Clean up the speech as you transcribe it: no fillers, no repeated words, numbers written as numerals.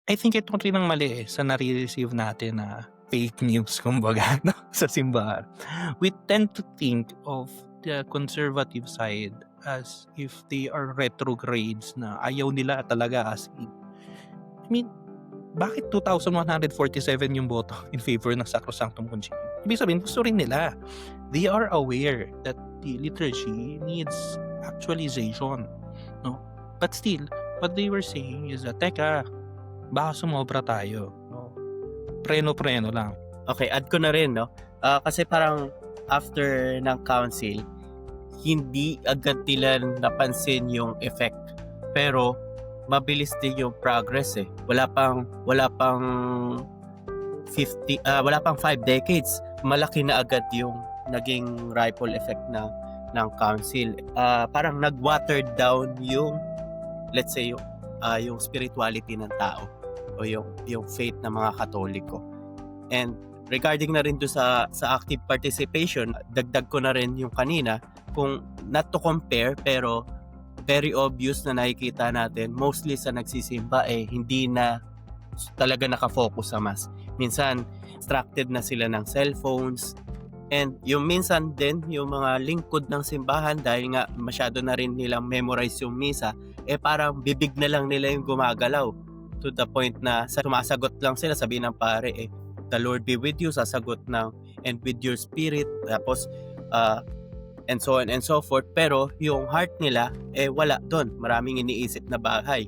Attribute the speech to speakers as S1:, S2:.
S1: I think ito rin ang mali, sa nare-receive natin na fake news kumbaga 'no, sa simbahan. We tend to think of the conservative side as if they are retrogrades na ayaw nila talaga as in. I mean, bakit 2,147 yung boto in favor ng Sacrosanctum Concilium? Ibig sabihin gusto rin nila. They are aware that the liturgy needs actualization, 'no? But still, what they were saying is that, "Teka, baka sumobra tayo, 'no? Preno-preno lang."
S2: Okay, add ko na rin 'no, kasi parang after ng council, hindi agad nila napansin yung effect. Pero mabilis din yung progress, eh. Wala pang 5 decades, malaki na agad yung naging ripple effect ng council. Parang nag-watered down yung, let's say, yung spirituality ng tao o yung faith ng mga Katoliko. And regarding na rin do sa active participation, dagdag ko na rin yung kanina, kung not to compare, pero very obvious na nakikita natin, mostly sa nagsisimba hindi na talaga nakafocus sa mass. Minsan, distracted na sila ng cellphones, and yung minsan din, yung mga lingkod ng simbahan, dahil nga masyado na rin nilang memorize yung misa, parang bibig na lang nila yung gumagalaw, to the point na sumasagot lang sila, sabihin ng pare, "The Lord be with you," sasagot ng "and with your spirit," tapos and so on and so forth. Pero yung heart nila wala doon, maraming iniisip na bagay.